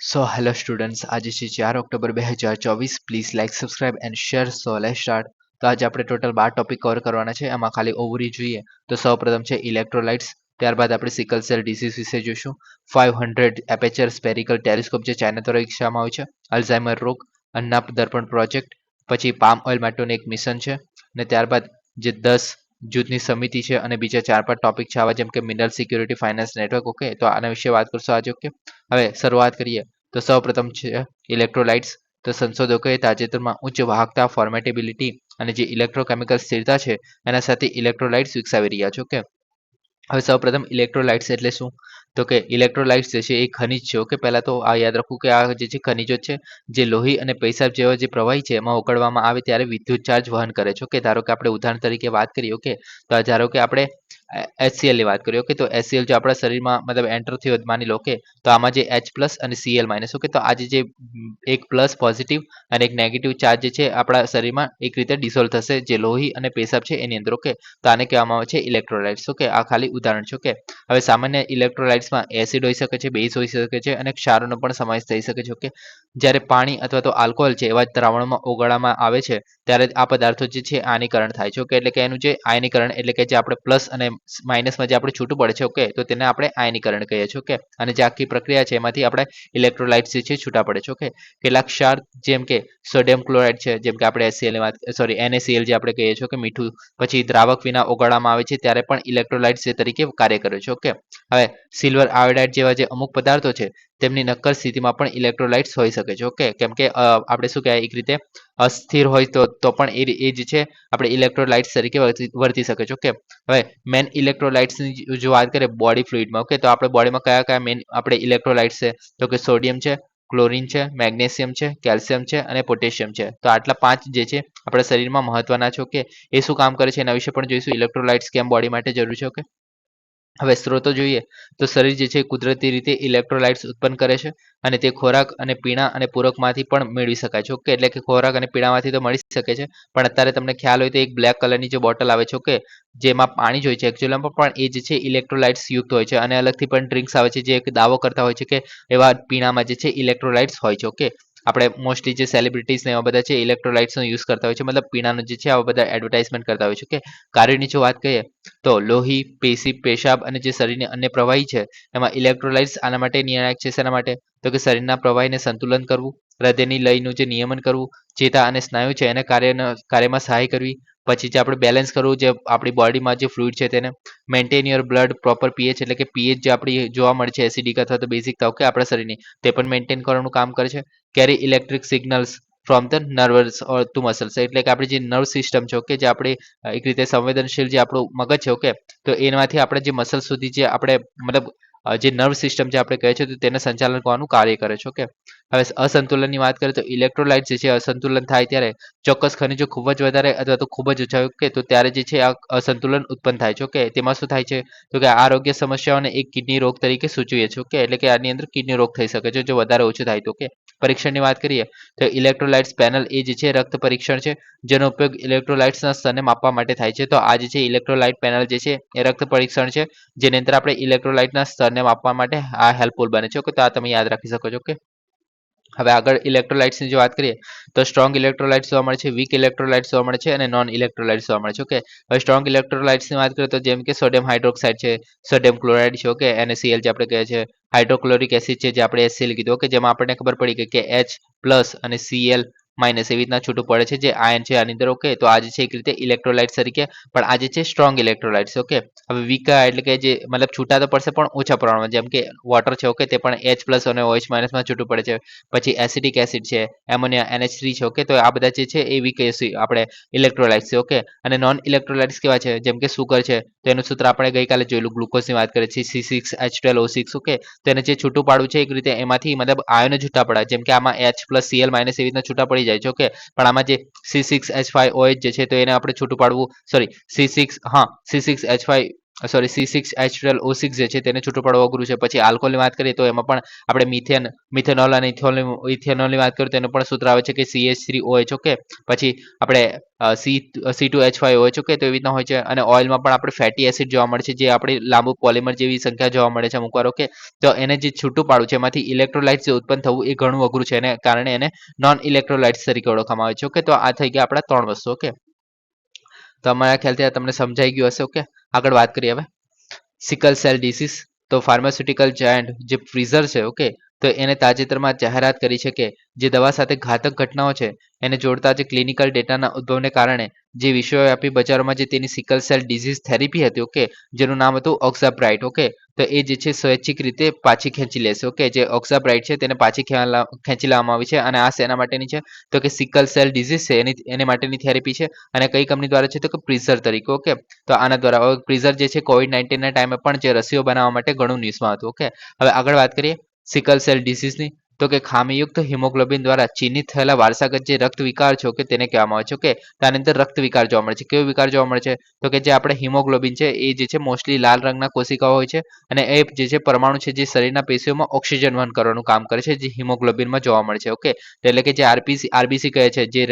So hello students, આજે છે 4 October 2024. Please like, subscribe and share. So let's start. તો આજે આપણે ટોટલ 12 ટોપિક કવર કરવાના છે. એમાં ખાલી ઓવરી જોઈએ તો સૌપ્રથમ છે ઇલેક્ટ્રોલાઇટ્સ. ત્યારબાદ આપણે સિકલ સેલ ડિસીઝ વિશે જોઈશું. 500 એપેચર સ્પેરિકલ ટેલિસ્કોપ જે ચાઇના દ્વારા વિકસાવવામાં આવ્યું છે. અલ્ઝાઇમર રોગ, અન્નાપ દર્પણ પ્રોજેક્ટ, પછી પામ ઓઇલ માટેનું એક મિશન છે. ને ત્યારબાદ જે 10 જૂથની સમિતિ છે અને બીજા 4-5 ટોપિક છે આવા જેમ કે mineral security finance network. Okay, તો આના વિશે વાત કરશો આજે. ઓકે, હવે શરૂઆત કરીએ. તો સૌપ્રથમ છે ઇલેક્ટ્રોલાઇટ્સ. તો સંશોધકોએ તાજેતરમાં ઉચ્ચ વાહકતા, ફોર્મેટેબિલિટી અને જે ઇલેક્ટ્રોકેમિકલ સ્થિરતા છે એના સાથે ઇલેક્ટ્રોલાઇટ્સ વિકસાવી રહ્યા છે. ઓકે, હવે સૌપ્રથમ ઇલેક્ટ્રોલાઇટ્સ એટલે શું? તો કે ઇલેક્ટ્રોલાઇટ્સ જે છે એ ખનિજ છે. ઓકે, પહેલા તો આ યાદ રાખવું કે આ જે છે ખનિજો છે જે લોહી અને પેશાબ જેવા જે પ્રવાહી છે એમાં ઉકળવામાં આવે ત્યારે વિદ્યુત ચાર્જ વહન કરે છે. ઓકે, ધારો કે આપણે ઉદાહરણ તરીકે વાત કરીએ. ઓકે, તો ધારો કે આપણે HCl ની વાત કરીએ. ઓકે, તો HCl જો આપણા શરીરમાં મતલબ એન્ટર થયો માની લો. ઓકે, તો આમાં જે H પ્લસ અને Cl માઇનસ. ઓકે, તો આજે જે એક પ્લસ પોઝિટિવ અને એક નેગેટિવ ચાર્જ જે છે આપણા શરીરમાં એક રીતે ડિસોલ્વ થશે જે લોહી અને પેશાબ છે એની અંદર. ઓકે, તો આને કહેવામાં આવે છે ઇલેક્ટ્રોલાઇટ્સ. ઓકે, આ ખાલી ઉદાહરણ છે. ઓકે, હવે સામાન્ય ઇલેક્ટ્રોલાઇટ્સમાં એસિડ હોઈ શકે છે, બેઝ હોઈ શકે છે અને ક્ષારનો પણ સમાવેશ થઈ શકે છે. ઓકે, જ્યારે પાણી અથવા તો આલ્કોહોલ છે એવા દ્રાવણમાં ઓગાળવામાં આવે છે ત્યારે આ પદાર્થો જે છે આયનીકરણ થાય છે. ઓકે, એટલે કે એનું જે આયનીકરણ એટલે કે જે આપણે પ્લસ અને માઇનસમાં જે આપણે છૂટું પડે છે. ઓકે, તો તેને આપણે આયનીકરણ કહીએ છીએ. ઓકે, અને જે આખી પ્રક્રિયા છે એમાંથી આપણે ઇલેક્ટ્રોલાઇટ્સ જે છે છૂટા પડે છે. ઓકે, કેટલાક ક્ષાર જેમ કે સોડિયમ ક્લોરાઇડ છે, જેમ કે આપણે HCl ની વાત NaCl જે આપણે કહીએ છીએ કે મીઠું, પછી દ્રાવક વિના ઓગાળવામાં આવે છે ત્યારે પણ ઇલેક્ટ્રોલાઇટ્સ તરીકે કાર્ય કરે છે. ઓકે, હવે સિલ્વર આયોડાઇડ જેવા જે અમુક પદાર્થો છે તેમની નક્કર સ્થિતિમાં પણ ઇલેક્ટ્રોલાઇટ્સ હોઈ શકે છે. ઓકે, કેમ કે આપણે શું કહેવાય એક રીતે અસ્થિર હોય તો પણ એ જે છે આપણે ઇલેક્ટ્રોલાઇટ્સ તરીકે વર્તી શકે છે. ઓકે, હવે મેન ઇલેક્ટ્રોલાઇટ્સની જો વાત કરીએ બોડી ફ્લુઇડમાં. ઓકે, તો આપણે બોડીમાં કયા કયા મેન આપણે ઇલેક્ટ્રોલાઇટ્સ છે? તો કે સોડિયમ છે, ક્લોરિન છે, મેગ્નેશિયમ છે, કેલ્શિયમ છે અને પોટેશિયમ છે. તો આટલા 5 જે છે આપણા શરીરમાં મહત્વના છે. ઓકે, એ શું કામ કરે છે એના વિશે પણ જોઈશું. ઇલેક્ટ્રોલાઇટ્સ કેમ બોડી માટે જરૂરી છે. ઓકે, હવે સ્ત્રોતો જોઈએ તો શરીર જે છે કુદરતી રીતે ઇલેક્ટ્રોલાઇટ્સ ઉત્પન્ન કરે છે અને તે ખોરાક અને પીણા અને પૂરકમાંથી પણ મેળવી શકાય છે. ઓકે, એટલે કે ખોરાક અને પીણામાંથી તો મળી શકે છે, પણ અત્યારે તમને ખ્યાલ હોય તો એક બ્લેક કલરની જે બોટલ આવે છે. ઓકે, જેમાં પાણી જ હોય છે એકચ્યુઅલીમાં, પણ એ જે છે ઇલેક્ટ્રોલાઇટ્સ યુક્ત હોય છે અને અલગથી પણ ડ્રિંક્સ આવે છે જે એક દાવો કરતા હોય છે કે એવા પીણામાં જે છે ઇલેક્ટ્રોલાઇટ્સ હોય છે. ઓકે, આપણે મોસ્ટલી જે સેલિબ્રિટીઝ ને એવા બધા છે ઇલેક્ટ્રોલાઇટ્સનો યુઝ કરતા હોય છે, મતલબ પીણાનો જે છે આવા બધા એડવર્ટાઇઝમેન્ટ કરતા હોય છે. ઓકે, કાર્યની જો વાત કરીએ તો લોહી, પેશી, પેશાબ અને જે શરીરની અન્ય પ્રવાહી છે એમાં ઇલેક્ટ્રોલાઇટ્સ આના માટે નિર્ણાયક છે. શેના માટે? તો કે શરીરના પ્રવાહીને સંતુલન કરવું, હૃદયની લયનું જે નિયમન કરવું, ચેતા અને સ્નાયુ છે એને કાર્યમાં સહાય કરવી, પછી જે આપણે બેલેન્સ કરવું જે આપણી બોડીમાં જે ફ્લુઇડ છે તેને maintain your blood proper pH એટલે કે પીએચ જે આપણી જોવા મળે છે એસિડિક અથવા તો બેઝિક ઓકે આપણા શરીરની, તે પણ મેન્ટેન કરવાનું કામ કરે છે. Carry electric signals from the nervous or to muscles એટલે કે આપણી જે નર્વ સિસ્ટમ છે. ઓકે, જે આપણે એક રીતે સંવેદનશીલ જે આપણું મગજ છે. ઓકે, તો એનામાંથી આપણે જે મસલ સુધી જે આપણે મતલબ જે નર્વ સિસ્ટમ જે આપણે કહે છે તો તેને સંચાલન કરવાનું કાર્ય કરે છે. ઓકે, હવે અસંતુલનની વાત કરીએ તો ઇલેક્ટ્રોલાઇટ જે છે અસંતુલન થાય ત્યારે ચોક્કસ ખનિજો ખૂબ જ વધારે અથવા તો ખૂબ જ ઓછા. ઓકે, તો ત્યારે જે છે આ અસંતુલન ઉત્પન્ન થાય છે. ઓકે, તેમાં શું થાય છે તો કે આરોગ્ય સમસ્યાઓને એક કિડની રોગ તરીકે સૂચવીએ છીએ. ઓકે, એટલે કે આની અંદર કિડની રોગ થઈ શકે છે જો વધારે ઓછું થાય તો. ઓકે, પરીક્ષણની વાત કરીએ તો ઇલેક્ટ્રોલાઇટ્સ પેનલ એ જે છે રક્ત પરીક્ષણ છે જેનો ઉપયોગ ઇલેક્ટ્રોલાઇટ્સના સ્તરને માપવા માટે થાય છે. તો આ જે છે ઇલેક્ટ્રોલાઇટ પેનલ જે છે એ રક્ત પરીક્ષણ છે જેની અંદર આપણે ઇલેક્ટ્રોલાઇટના સ્તરને માપવા માટે આ હેલ્પફુલ બને છે. ઓકે, તો આ તમે યાદ રાખી શકો છો. ઓકે, હવે આગળ ઇલેક્ટ્રોલાઇટ્સની જો વાત કરીએ તો સ્ટ્રોંગ ઇલેક્ટ્રોલાઇટ્સ જોવા મળે છે, વીક ઇલેક્ટ્રોલાઇટ્સ જોવા મળે છે અને નોન ઇલેક્ટ્રોલાઇટ્સ જોવા મળે છે. ઓકે, હવે સ્ટ્રોંગ ઇલેક્ટ્રોલાઇટ્સની વાત કરીએ તો જેમ કે સોડિયમ હાઇડ્રોક્સાઇડ છે, સોડિયમ ક્લોરાઇડ છે. ઓકે, NaCl જે આપણે કહે છે, હાઇડ્રોક્લોરિક એસિડ છે જે આપણે HCl કીધું. ઓકે, જેમાં આપણને ખબર પડી કે H પ્લસ અને Cl માઇનસ એવી રીતના છૂટું પડે છે જે આયન છે આની અંદર. ઓકે, તો આ જે છે એક રીતે ઇલેક્ટ્રોલાઇટ્સ તરીકે, પણ આ જે છે સ્ટ્રોંગ ઇલેક્ટ્રોલાઇટ્સ. ઓકે, હવે વીક એટલે કે જે મતલબ છૂટા તો પડશે પણ ઓછા પ્રમાણમાં, જેમ કે વોટર છે. ઓકે, તે પણ H પ્લસ અને OH માઇનસમાં છૂટું પડે છે. પછી એસિડિક એસિડ છે, એમોનિયા NH3 છે. ઓકે, તો આ બધા જે છે એ વીક આપણે ઇલેક્ટ્રોલાઇટ્સ છે. ઓકે, અને નોન ઇલેક્ટ્રોલાઇટ્સ કેવા છે જેમ કે સુગર છે, તો એનું સૂત્ર આપણે ગઈકાલે જોયેલું, ગ્લુકોઝની વાત કરીએ છીએ C6H12O6. ઓકે, તો એને જે છૂટું પાડવું છે એક રીતે એમાંથી મતલબ આયનો છૂટા પડે, જેમ કે આમાં H plus Cl minus AV રીતના છૂટા પડી જાય છે. ઓકે, પણ આમાં જે C6H5OH જે છે તો એને આપણે છૂટું પાડવું, સોરી C6 હા C6H5 C6H12O6 જે છે તેને છૂટું પાડવું અઘરું છે. પછી આલ્કોહોલની વાત કરીએ તો એમાં પણ આપણે મિથેનોલ અને ઇથેનોલની વાત કરીએ તો એનું પણ સૂત્ર આવે છે કે CH3OH. ઓકે, પછી આપણે C2H5OH. ઓકે, તો એવી રીતના હોય છે. અને ઓઇલમાં પણ આપણે ફેટી એસિડ જોવા મળે છે, જે આપણી લાંબુ પોલિમર જેવી સંખ્યા જોવા મળે છે અમુક વાર. ઓકે, તો એને જે છૂટું પાડવું છે એમાંથી ઇલેક્ટ્રોલાઇટ્સ જે ઉત્પન્ન થવું એ ઘણું અઘરું છે, એને કારણે એને નોન ઇલેક્ટ્રોલાઇટ્સ તરીકે ઓળખવામાં આવે છે. ઓકે, તો આ થઈ ગયા આપણા 3 વસ્તુ. ઓકે, તો અમારા ખ્યાલથી આ તમને સમજાઈ ગયું હશે. ઓકે, આગળ વાત કરીએ હવે સિકલ સેલ ડિસીઝ. તો ફાર્માસ્યુટિકલ જાયન્ટ જે ફ્રીઝર છે, ઓકે, તો એને તાજેતરમાં જાહેરાત કરી છે કે જે દવા સાથે ઘાતક ઘટનાઓ છે એને જોડતા જે ક્લિનિકલ ડેટાના ઉદ્ભવને કારણે જે વિશ્વવ્યાપી બજારોમાં જે તેની સિકલ સેલ ડિસીઝ થેરેપી હતી, ઓકે, જેનું નામ હતું ઓક્ઝાબ્રાઇટ. ઓકે, તો એ જે છે સ્વૈચ્છિક રીતે પાછી ખેંચી લેશે. ઓકે, જે ઓક્ઝાબ્રાઇટ છે તેને પાછી ખેંચી લેવામાં આવી છે. અને આ શેના માટેની છે તો કે સિકલ સેલ ડિસીઝ છે એની માટેની થેરેપી છે. અને કઈ કંપની દ્વારા છે તો કે પ્રિઝર તરીકે. ઓકે, તો આના દ્વારા પ્રિઝર જે છે COVID-19 ના ટાઈમે પણ જે રસીઓ બનાવવા માટે ઘણું નિષ્ણાત હતું. ઓકે, હવે આગળ વાત કરીએ સિકલ સેલ ડિસીઝની. તો કે ખામીયુક્ત હિમોગ્લોબિન દ્વારા ચિહ્નિત થયેલા વારસાગત જે રક્ત વિકાર છે, કે તેને કહેવામાં આવે છે. ઓકે, તો આની અંદર રક્ત વિકાર જોવા મળે છે. કેવો વિકાર જોવા મળે છે તો કે જે આપણે હિમોગ્લોબિન છે એ જે છે મોસ્ટલી લાલ રંગના કોશિકાઓ હોય છે. અને એ જે છે પરમાણુ છે જે શરીરના પેશીઓમાં ઓક્સિજન વહન કરવાનું કામ કરે છે, જે હિમોગ્લોબિનમાં જોવા મળે છે. ઓકે, એટલે કે જે આરબીસી કહે છે, જે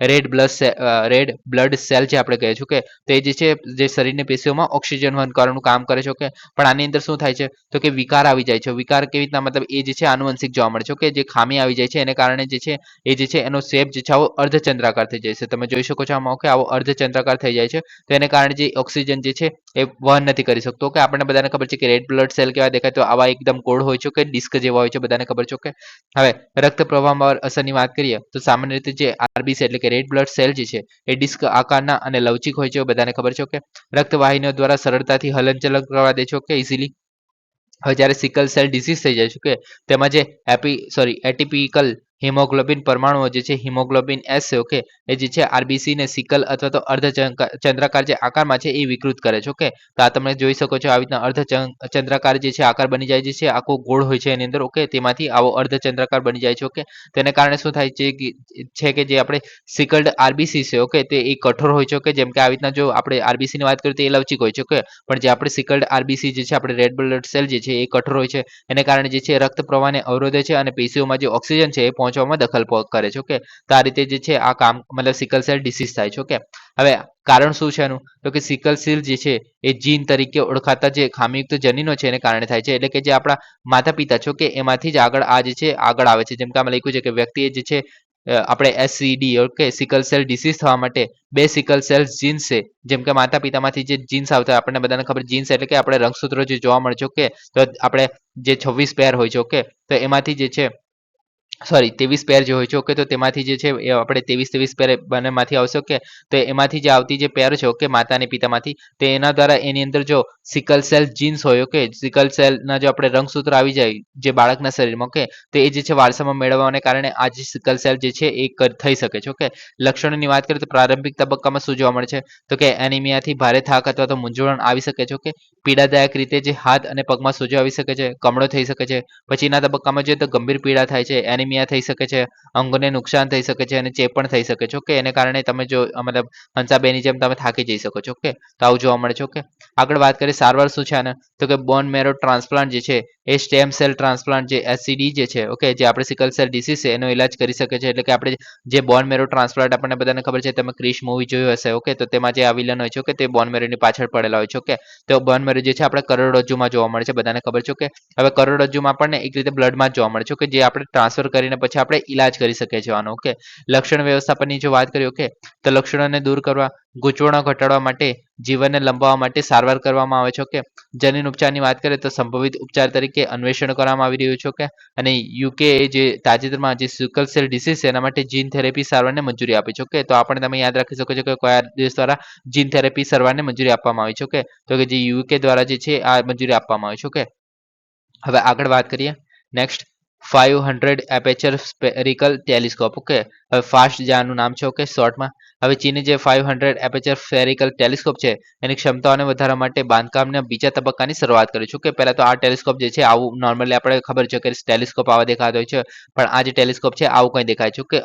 રેડ બ્લડ સેલ જે આપણે કહીએ છીએ. ઓકે, તો એ જે છે જે શરીરની પેશીઓમાં ઓક્સિજન વહન કરવાનું કામ કરે છે. ઓકે, પણ આની અંદર શું થાય છે તો કે વિકાર આવી જાય છે. વિકાર કેવી રીતના, મતલબ એ જે છે આનુવંશિક જોવા મળે છે. ઓકે, જે ખામી આવી જાય છે એને કારણે જે છે એ જે છે એનો શેપ જે છે આવો અર્ધચંદ્રાકાર થઈ જાય છે. તમે જોઈ શકો છો આમાં. ઓકે, આવો અર્ધચંદ્રાકાર થઈ જાય છે. તો એને કારણે જે ઓક્સિજન જે છે એ વહન નથી કરી શકતો. ઓકે, આપણને બધાને ખબર છે કે રેડ બ્લડ સેલ કેવા દેખાય, તો આવા એકદમ ગોળ હોય છે કે ડિસ્ક જેવા હોય છે, બધાને ખબર છે. ઓકે, હવે રક્ત પ્રવાહમાં અસરની વાત કરીએ તો સામાન્ય રીતે જે આરબીસી એટલે કે રેડ બ્લડ સેલ જે છે એ ડિસ્ક આકારના અને લવચિક હોય છે, બધાને ખબર છે. ઓકે, રક્તવાહિનીઓ દ્વારા સરળતાથી હલનચલન કરવા દે છે. Okay, easily. હવે જ્યારે સિકલ સેલ ડિસીઝ થઈ જાય છે, કે તેમાં જે એટીપીકલ હિમોગ્લોબિન પરમાણુઓ જે છે હિમોગ્લોબિન એસ છે, ઓકે, એ જે છે આરબીસી ને સિકલ અથવા તો ચંદ્રાકાર જે આકારમાં છે એ વિકૃત કરે છે. ઓકે, તો આ તમે જોઈ શકો છો આવી રીતના ચંદ્રાકાર જે છે આકાર બની જાય છે, આખો ગોળ હોય છે એની અંદર. ઓકે, તેમાંથી આવો ચંદ્રાકાર બની જાય છે. ઓકે, તેને કારણે શું થાય છે કે જે આપણે સિકલ્ડ આરબીસી છે, ઓકે, તે એ કઠોર હોય છે. ઓકે, જેમ કે આવી રીતના જો આપણે આરબીસી ની વાત કરીએ તો એ લવચિક હોય છે. ઓકે, પણ જે આપણે સિકલ્ડ આરબીસી જે છે આપણે રેડ બ્લડ સેલ જે છે એ કઠોર હોય છે. એને કારણે જે છે રક્ત પ્રવાહને અવરોધે છે અને પેશીઓમાં જે ઓક્સિજન છે એ પહોંચવામાં દખલ કરે છે. ઓકે, તો આ રીતે જે છે આ કામ, મતલબ સિકલ સેલ ડિસીઝ થાય છે. ઓકે, હવે કારણ શું છે એનું તો કે સિકલ સેલ જે છે એ જીન તરીકે ઓળખાતા જે ખામીયુક્ત જનીનો છે એને કારણે થાય છે. એટલે કે જે આપણા માતા પિતા છો કે એમાંથી જ આગળ આ જે છે આગળ આવે છે. જેમ કે આમાં લખ્યું છે કે વ્યક્તિએ જે છે આપણે SCD, okay, sickle cell disease થવા માટે 2 સિકલ સેલ જીન્સ છે. જેમ કે માતા પિતામાંથી જે જીન્સ આવતા હોય, આપણને બધાને ખબર, જીન્સ એટલે કે આપણે રંગસૂત્રો જે જોવા મળે છે. ઓકે, તો આપણે જે 26 પેર હોય છે. ઓકે, તો એમાંથી જે છે 23 પેર જે હોય છે. ઓકે, તો તેમાંથી જે છે એ આપણે 23 પેર બંનેમાંથી આવશે. ઓકે, તો એમાંથી જે આવતી જે પેર છે, ઓકે, માતા અને પિતામાંથી, તો એના દ્વારા એની અંદર જો સિકલ સેલ જીન્સ હોય, ઓકે, સિકલ સેલના જો આપણે રંગસૂત્ર આવી જાય જે બાળકના શરીરમાં, ઓકે, તો એ જે છે વારસામાં મેળવવાને કારણે આ જે સિકલ સેલ જે છે એ થઈ શકે છે. ઓકે, લક્ષણોની વાત કરીએ તો પ્રારંભિક તબક્કામાં શું જોવા મળે છે તો કે એનિમિયાથી ભારે થાક અથવા તો મૂંઝવણ આવી શકે છે. ઓકે, પીડાદાયક રીતે જે હાથ અને પગમાં સોજો આવી શકે છે, કમળો થઈ શકે છે. પછીના તબક્કામાં જોઈએ તો ગંભીર પીડા થાય છે, એનિમિયા થઈ શકે છે, અંગોને નુકસાન થઈ શકે છે અને ચેપ પણ થઈ શકે છે. ઓકે, એને કારણે તમે જો મતલબ હંસાબેની જેમ તમે થાકી જઈ શકો છો. ઓકે, તો આવું જોવા મળે છે. ઓકે, આગળ વાત કરીએ સારવાર શું છે આને તો કે બોન મેરો ટ્રાન્સપ્લાન્ટ જે છે એ સ્ટેમ સેલ ટ્રાન્સપ્લાન્ટ જે SCD જે છે, ઓકે, જે આપણે સિકલ સેલ ડિસીઝ છે એનો ઇલાજ કરી શકે છે. એટલે કે આપણે જે બોન મેરો ટ્રાન્સપ્લાન્ટ આપણને બધાને ખબર છે, તમે ક્રિશ મૂવી જોયું હશે. ઓકે, તો તેમાં જે આ વિલન હોય છે, ઓકે, તે બોન મેરોની પાછળ પડેલા હોય છે. ઓકે, તો બોન મેરો જે છે આપણે કરોડરજ્જુમાં જોવા મળે છે, બધાને ખબર છે. ઓકે, હવે કરોડરજ્જુમાં આપણને એક રીતે બ્લડમાં જ જોવા મળે છે. ઓકે, જે આપણે ટ્રાન્સફર કરીને પછી આપણે ઇલાજ કરી શકીએ છીએ આનો. ઓકે, લક્ષણ વ્યવસ્થાપનની જો વાત કરીએ, ઓકે, તો લક્ષણોને દૂર કરવા, ગૂંચવણો ઘટાડવા માટે, જીવનને લંબાવવા માટે સારવાર કરવામાં આવે છે. ઓકે, જનીન ઉપચારની વાત કરીએ તો સંભવિત ઉપચાર તરીકે અન્વેષણ કરવામાં આવી રહ્યું છે. ઓકે, અને યુકે જે તાજેતરમાં જે સિકલ સેલ ડિસીઝ છે એના માટે જીન થેરેપી સારવારને મંજૂરી આપી છે. ઓકે, તો આપણે તમે યાદ રાખી શકો છો કે કયા દેશ દ્વારા જીન થેરેપી સારવારને મંજૂરી આપવામાં આવી છે. ઓકે, તો કે જે યુકે દ્વારા જે છે આ મંજૂરી આપવામાં આવી છે. ઓકે, હવે આગળ વાત કરીએ નેક્સ્ટ 500 એપેચર સ્ફેરિકલ ટેલિસ્કોપ. ઓકે, હવે ફાસ્ટ જાનું નામ છે. ઓકે, શોર્ટમાં. હવે ચીને જે 500 એપેચર સ્ફેરિકલ ટેલિસ્કોપ છે એની ક્ષમતાઓને વધારવા માટે બાંધકામના બીજા તબક્કાની શરૂઆત કરી છે. ઓકે, પહેલા તો આ ટેલિસ્કોપ જે છે આવું નોર્મલી આપણે ખબર છે કે ટેલિસ્કોપ આવા દેખાતો હોય છે, પણ આ જે ટેલિસ્કોપ છે આવું કંઈ દેખાય છે. ઓકે,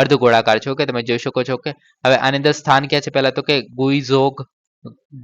અર્ધ ગોળાકાર છે. ઓકે, તમે જોઈ શકો છો. ઓકે, હવે આની અંદર સ્થાન ક્યાં છે પહેલા તો કે ગુઈઝોગ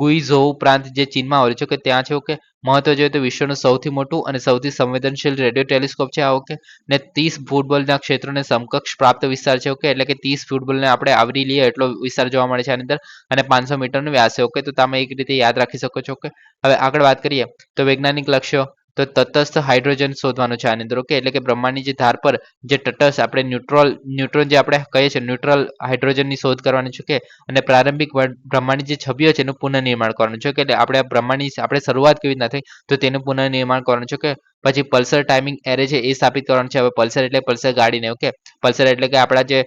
ગુઇઝોઉ પ્રાંત જે ચીનમાં આવેલું છે કે ત્યાં છે. ઓકે, મહત્વ જોઈએ તો વિશ્વનું સૌથી મોટું અને સૌથી સંવેદનશીલ રેડિયો ટેલિસ્કોપ છે આ. ઓકે, ને 30 ફૂટબોલના ક્ષેત્રોને સમકક્ષ પ્રાપ્ત વિસ્તાર છે. ઓકે, એટલે કે 30 ફૂટબોલને આપણે આવરી લઈએ એટલો વિસ્તાર જોવા મળે છે આની અંદર, અને 500 મીટરનો વ્યાસ છે. ઓકે, તો તમે એક રીતે યાદ રાખી શકો છો. ઓકે, હવે આગળ વાત કરીએ તો વૈજ્ઞાનિક લક્ષ્યો, તો તટસ્થ હાઇડ્રોજન શોધવાનું છે આની અંદર. ઓકે, એટલે કે બ્રહ્માંડની જે ધાર પર જે તટસ્થ આપણે ન્યુટ્રોન જે આપણે કહીએ છીએ ન્યુટ્રલ હાઇડ્રોજનની શોધ કરવાની છે. કે અને પ્રારંભિક બ્રહ્માંડની જે છબીઓ છે એનું પુનઃનિર્માણ કરવાનું છે. કે એટલે આપણે બ્રહ્માંડની આપણે શરૂઆત કેવી રીતના થઈ તો તેનું પુનઃનિર્માણ કરવાનું છે. કે પછી પલ્સર ટાઈમિંગ એરે છે એ સ્થાપિત કરવાનું છે. હવે પલ્સર એટલે પલ્સર ગાડીને. ઓકે, પલ્સર એટલે કે આપણા જે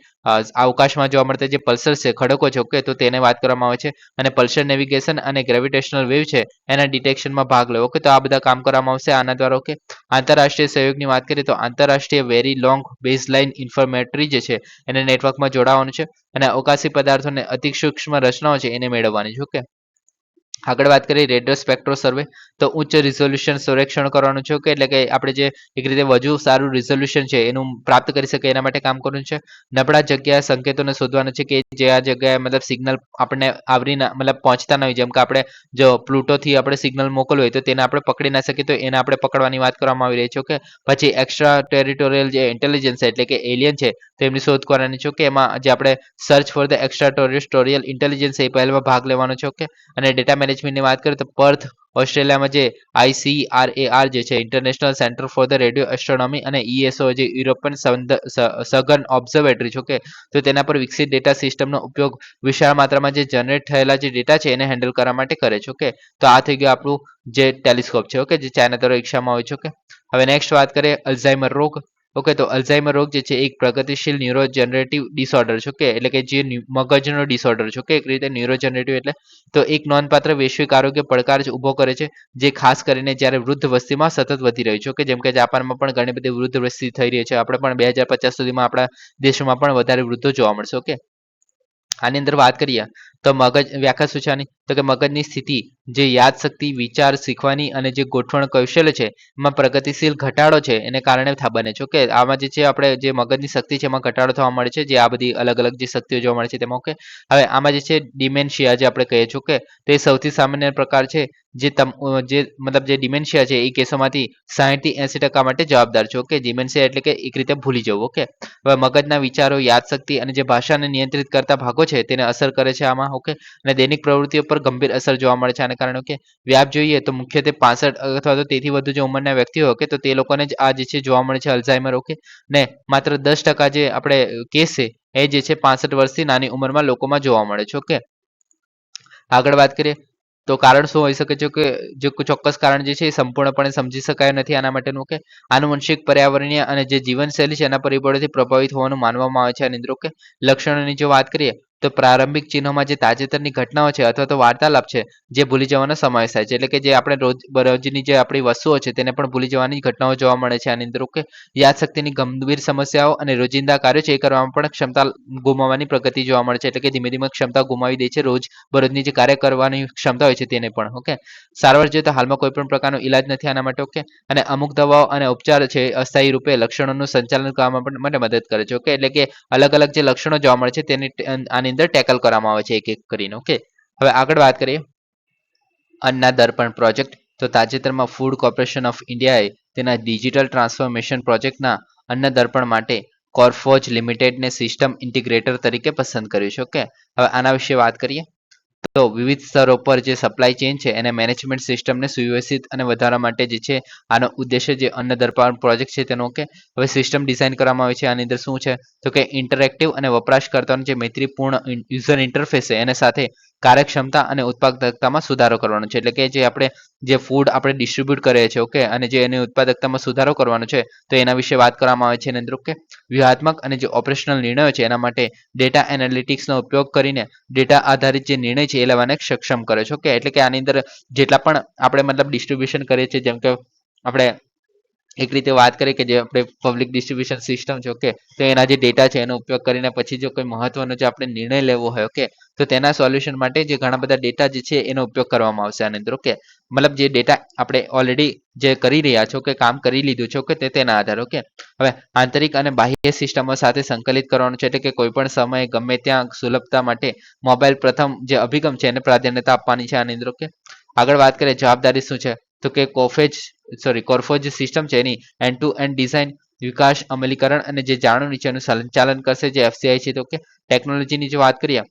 અવકાશમાં જોવા મળતા જે પલ્સર છે, ખડકો છે. ઓકે, તો તેને વાત કરવામાં આવે છે. અને પલ્સર નેવિગેશન અને ગ્રેવિટેશનલ વેવ છે એના ડિટેક્શનમાં ભાગ લેવો. ઓકે, તો આ બધા કામ કરવામાં આવશે આના દ્વારા. ઓકે, આંતરરાષ્ટ્રીય સહયોગની વાત કરીએ તો આંતરરાષ્ટ્રીય વેરી લોંગ બેઝલાઇન ઇન્ફોર્મેટરી જે છે એને નેટવર્કમાં જોડાવાનું છે, અને અવકાશી પદાર્થોને અતિ સૂક્ષ્મ રચનાઓ છે એને મેળવવાની છે. ઓકે, આગળ વાત કરીએ રેડિયો સ્પેક્ટ્રો સર્વે, તો ઉચ્ચ રિઝોલ્યુશન સર્વેક્ષણ કરવાનું છે. કે એટલે કે આપણે જે એક રીતે વધુ સારું રિઝોલ્યુશન છે એનું પ્રાપ્ત કરી શકે એના માટે કામ કરવાનું છે. નબળા જગ્યાએ સંકેતોને શોધવાનું છે કે જે આ જગ્યાએ મતલબ સિગ્નલ આપણને આવરી મતલબ પહોંચતા ન હોય. જેમ કે આપણે જો પ્લુટોથી આપણે સિગ્નલ મોકલવું હોય તો તેને આપણે પકડી ના શકીએ, તો એને આપણે પકડવાની વાત કરવામાં આવી રહી છે. ઓકે, પછી એક્સ્ટ્રા ટેરિટોરિયલ જે ઇન્ટેલિજન્સ એટલે કે એલિયન છે તેમની શોધ કરવાની છે. કે એમાં જે આપણે search for the extra territorial intelligence એ પહેલમાં ભાગ લેવાનો છે. ઓકે, અને ડેટા મેનેજમેન્ટની વાત કરીએ તો પર્થ ઓસ્ટ્રેલિયામાં જે ICRAR જે છે international centre for the radio astronomy, અને ESO જે યુરોપિયન સઘન ઓબ્ઝર્વેટરી છે. ઓકે, તો તેના પર વિકસિત ડેટા સિસ્ટમનો ઉપયોગ વિશાળ માત્રામાં જે જનરેટ થયેલા જે ડેટા છે એને હેન્ડલ કરવા માટે કરે છે. ઓકે, તો આ થઈ ગયું આપણું જે ટેલિસ્કોપ છે. ઓકે, જે ચાઇના દ્વારા વિકસાવવામાં આવ્યું છે. ઓકે, હવે નેક્સ્ટ વાત કરીએ અલ્ઝાઇમર રોગ. ઓકે, તો અલ્ઝાઇમર રોગ જે છે એક પ્રગતિશીલ ન્યુરોજનરેટિવ ડિસઓર્ડર છે. ઓકે, એટલે કે જે મગજનો ડિસઓર્ડર છે. ઓકે, એક રીતે ન્યુરોજનરેટિવ એટલે તો એક નોંધપાત્ર વૈશ્વિક આરોગ્ય પડકાર જ ઊભો કરે છે, જે ખાસ કરીને જ્યારે વૃદ્ધ વસ્તીમાં સતત વધી રહ્યું છે. ઓકે, જેમ કે જાપાનમાં પણ ઘણી બધી વૃદ્ધ વસ્તી થઈ રહી છે. આપણે પણ 2050 સુધીમાં આપણા દેશમાં પણ વધારે વૃદ્ધો જોવા મળશે. ઓકે, આની અંદર વાત કરીએ તો મગજ વ્યાખ્યા શું છે આની, તો કે મગજની સ્થિતિ જે યાદશક્તિ, વિચાર, શીખવાની અને જે ગોઠવણ કૌશલ્ય છે એમાં પ્રગતિશીલ ઘટાડો છે એને કારણે બને છે. ઓકે, આમાં જે છે આપણે જે મગજની શક્તિ છે એમાં ઘટાડો થવા મળે છે, જે આ બધી અલગ અલગ જે શક્તિઓ જોવા મળે છે તેમાં. ઓકે, હવે આમાં જે છે ડિમેન્શિયા જે આપણે કહીએ છીએ. ઓકે, તે સૌથી સામાન્ય પ્રકાર છે જે મતલબ જે ડિમેન્શિયા છે એ કેસોમાંથી 60 થી 80% માટે જવાબદાર છે. ઓકે, ડિમેન્શિયા એટલે કે એક રીતે ભૂલી જવું. ઓકે, હવે મગજના વિચારો, યાદશક્તિ અને જે ભાષાને નિયંત્રિત કરતા ભાગો છે તેને અસર કરે છે આમાં. ઓકે, અને દૈનિક પ્રવૃત્તિઓ પર ગંભીર અસર જોવા મળે છે આને કારણે. ઓકે, વ્યાપ જોઈએ તો મુખ્યત્વે 65 અથવા તો તેથી વધુ જે ઉંમરના વ્યક્તિઓ. ઓકે, તો તે લોકોને જ આ જે છે જોવા મળે છે અલ્ઝાઇમર. ઓકે, ને માત્ર 10% જે આપણે કેસ છે એ જે છે 65 વર્ષથી નાની ઉંમરમાં લોકોમાં જોવા મળે છે. ઓકે, આગળ વાત કરીએ તો કારણ શું હોઈ શકે છે કે જે ચોક્કસ કારણ જે છે એ સંપૂર્ણપણે સમજી શકાય નથી આના માટેનું. કે આનુવંશિક, પર્યાવરણીય અને જે જીવનશૈલી છે એના પરિબળોથી પ્રભાવિત હોવાનું માનવામાં આવે છે આની અંદર. ઓકે, લક્ષણોની જો વાત કરીએ તો પ્રારંભિક ચિહ્નોમાં જે તાજેતરની ઘટનાઓ છે અથવા તો વાર્તાલાપ છે જે ભૂલી જવાનો સમાવેશ થાય છે. એટલે કે જે આપણે રોજની જે આપણી વસ્તુઓ છે તેને પણ ભૂલી જવાની ઘટનાઓ જોવા મળે છે આની અંદર. ઓકે, યાદશક્તિની ગંભીર સમસ્યાઓ અને રોજિંદા કાર્યો છે એ કરવામાં પણ ક્ષમતા ગુમાવવાની પ્રગતિ જોવા મળે છે. એટલે કે ધીમે ધીમે ક્ષમતા ગુમાવી દે છે રોજ બરોજની જે કાર્ય કરવાની ક્ષમતા હોય છે તેને પણ. ઓકે, સારવાર જોઈએ તો હાલમાં કોઈ પણ પ્રકારનો ઈલાજ નથી આના માટે. ઓકે, અને અમુક દવાઓ અને ઉપચાર છે અસ્થાયી રૂપે લક્ષણોનું સંચાલન કરવામાં પણ માટે મદદ કરે છે. ઓકે, એટલે કે અલગ અલગ જે લક્ષણો જોવા મળે છે તેની આની અંદર ટેકલ કરવામાં આવે છે એક એક કરીને. ઓકે, હવે આગળ વાત કરીએ અન્ના દર્પણ પ્રોજેક્ટ. તો તાજેતરમાં ફૂડ કોર્પોરેશન ઓફ ઇન્ડિયાએ તેના ડિજિટલ ટ્રાન્સફોર્મેશન પ્રોજેક્ટના અન્ન દર્પણ માટે કોર્ફોજ લિમિટેડને સિસ્ટમ ઇન્ટિગ્રેટર તરીકે પસંદ કર્યું છે. ઓકે, હવે આના વિશે વાત કરીએ તો વિવિધ સ્તરો પર જે સપ્લાય ચેઇન છે એને મેનેજમેન્ટ સિસ્ટમને સુવ્યવસ્થિત અને વધારવા માટે જે છે આનો ઉદ્દેશ્ય જે અન્ન દર્પણ પ્રોજેક્ટ છે તેનો. ઓકે, હવે સિસ્ટમ ડિઝાઇન કરવામાં આવી છે આની અંદર શું છે તો કે ઇન્ટરેક્ટિવ અને વપરાશકર્તાનું જે મૈત્રીપૂર્ણ યુઝર ઇન્ટરફેસ છે એને સાથે કાર્યક્ષમતા અને ઉત્પાદકતામાં સુધારો કરવાનો છે. એટલે કે જે આપણે જે ફૂડ આપણે ડિસ્ટ્રીબ્યુટ કરીએ છીએ. ઓકે, અને જે એની ઉત્પાદકતામાં સુધારો કરવાનો છે તો એના વિશે વાત કરવામાં આવે છે એની અંદર. ઓકે, વ્યૂહાત્મક અને જે ઓપરેશનલ નિર્ણયો છે એના માટે ડેટા એનાલિટિક્સનો ઉપયોગ કરીને ડેટા આધારિત જે નિર્ણય છે એ લેવાને સક્ષમ કરે છે. ઓકે, એટલે કે આની અંદર જેટલા પણ આપણે મતલબ ડિસ્ટ્રીબ્યુશન કરીએ છીએ જેમ કે આપણે એક રીતે વાત કરીએ કે જે આપણે પબ્લિક ડિસ્ટ્રીબ્યુશન સિસ્ટમ છે, ઓકે, તો એના જે ડેટા છે એનો ઉપયોગ કરીને પછી જો કોઈ મહત્વનો જે આપણે નિર્ણય લેવો હોય, ઓકે, તો તેના સોલ્યુશન માટે જે ઘણા બધા ડેટા જે છે એનો ઉપયોગ કરવામાં આવશે આની અંદર, ઓકે, મતલબ જે ડેટા આપણે ઓલરેડી જે કરી રહ્યા છો કે કામ કરી લીધું છે, ઓકે, તેના આધારે, ઓકે. હવે આંતરિક અને બાહ્ય સિસ્ટમો સાથે સંકલિત કરવાનું છે, એટલે કે કોઈ પણ સમયે ગમે ત્યાં સુલભતા માટે મોબાઈલ પ્રથમ જે અભિગમ છે એને પ્રાધાન્યતા આપવાની છે આની અંદર, ઓકે. આગળ વાત કરીએ જવાબદારી શું છે, તો કે કોર્ફોજ સિસ્ટમ છે એની એન્ડ ટુ એન્ડ ડિઝાઇન, વિકાસ, અમલીકરણ અને જે જાણો નીચેનું સંચાલન કરશે જે એફસીઆઈ છે. તો કે ટેકનોલોજીની જો વાત કરીએ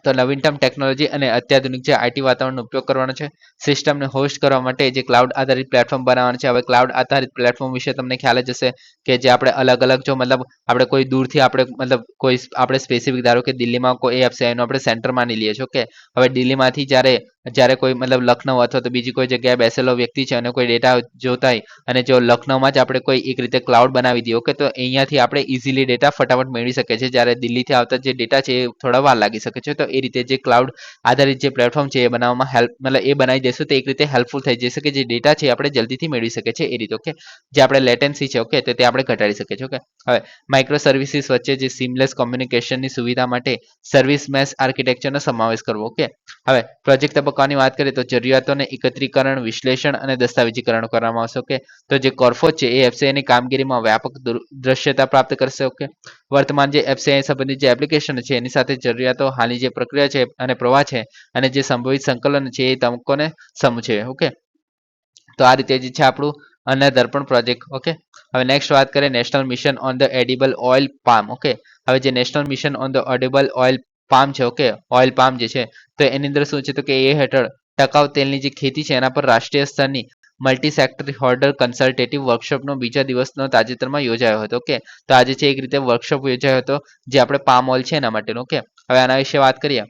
તો નવીનતમ ટેકનોલોજી અને અત્યાધુનિક જે આઈટી વાતાવરણનો ઉપયોગ કરવાનો છે. સિસ્ટમને હોસ્ટ કરવા માટે જે ક્લાઉડ આધારિત પ્લેટફોર્મ બનાવવાનું છે. હવે ક્લાઉડ આધારિત પ્લેટફોર્મ વિશે તમને ખ્યાલ જ હશે કે જે આપણે અલગ અલગ જો મતલબ આપણે કોઈ દૂરથી આપણે મતલબ કોઈ આપણે સ્પેસિફિક ધારો કે દિલ્હીમાં કોઈ એફસીઆઈનો આપણે સેન્ટર માની લઈએ છીએ, ઓકે. હવે દિલ્હીમાંથી જ્યારે જ્યારે કોઈ મતલબ લખનઉ અથવા તો બીજી કોઈ જગ્યાએ બેસેલો વ્યક્તિ છે અને કોઈ ડેટા જોતા હોય અને જો લખનઉમાં જ આપણે કોઈ એક રીતે ક્લાઉડ બનાવી દઈએ, ઓકે, તો અહીંયાથી આપણે ઇઝીલી ડેટા ફટાફટ મેળવી શકીએ છીએ, જ્યારે દિલ્હીથી આવતા જે ડેટા છે એ થોડા વાર લાગી શકે છે. તો એ રીતે જે ક્લાઉડ આધારિત જે પ્લેટફોર્મ છે એ બનાવવામાં મતલબ એ બનાવી દેશું તો એક રીતે હેલ્પફુલ થઈ જશે કે જે ડેટા છે આપણે જલ્દીથી મેળવી શકીએ છીએ એ રીતે, ઓકે. જે આપણે લેટન્સી છે, ઓકે, તો તે આપણે ઘટાડી શકીએ છીએ, ઓકે. હવે માઇક્રો સર્વિસીસ વચ્ચે જે સીમલેસ કોમ્યુનિકેશનની સુવિધા માટે સર્વિસ મેશ આર્કિટેક્ચરનો સમાવેશ કરવો, ઓકે. હવે પ્રોજેક્ટ તબક્કાની વાત કરીએ તો જરૂરિયાતોને એકત્રીકરણ, વિશ્લેષણ અને દસ્તાવેજીકરણ કરવામાં આવશે, ઓકે. તો જે કોર્ફોજ છે એ એફસીઆઈની કામગીરીમાં વ્યાપક દ્રશ્યતા પ્રાપ્ત કરશે, ઓકે. વર્તમાન જે એફસીઆઈ સંબંધિત જે એપ્લિકેશન છે એની સાથે જરૂરિયાતો, હાલની જે પ્રક્રિયા છે અને પ્રવાહ છે અને જે સંભવિત સંકલન છે એ તબક્કોને સમજે, ઓકે. તો આ રીતે જે છે આપણું અન્ય દર્પણ પ્રોજેક્ટ, ઓકે. હવે નેક્સ્ટ વાત કરીએ national mission on the edible oil palm, okay. હવે જે national mission on the edible oil palm છે, ઓકે, ઓઇલ પામ જે છે તો એની અંદર શું છે તો કે એ હેઠળ ટકાઉ તેલની જે ખેતી છે એના પર રાષ્ટ્રીય સ્તરની મલ્ટી સેક્ટરી હોલ્ડર કન્સલ્ટેટિવ વર્કશોપનો બીજા દિવસનો તાજેતરમાં યોજાયો હતો, ઓકે. તો આજે છે એક રીતે વર્કશોપ યોજાયો હતો જે આપણે પામ ઓઇલ છે એના માટેનો, ઓકે. હવે આના વિશે વાત કરીએ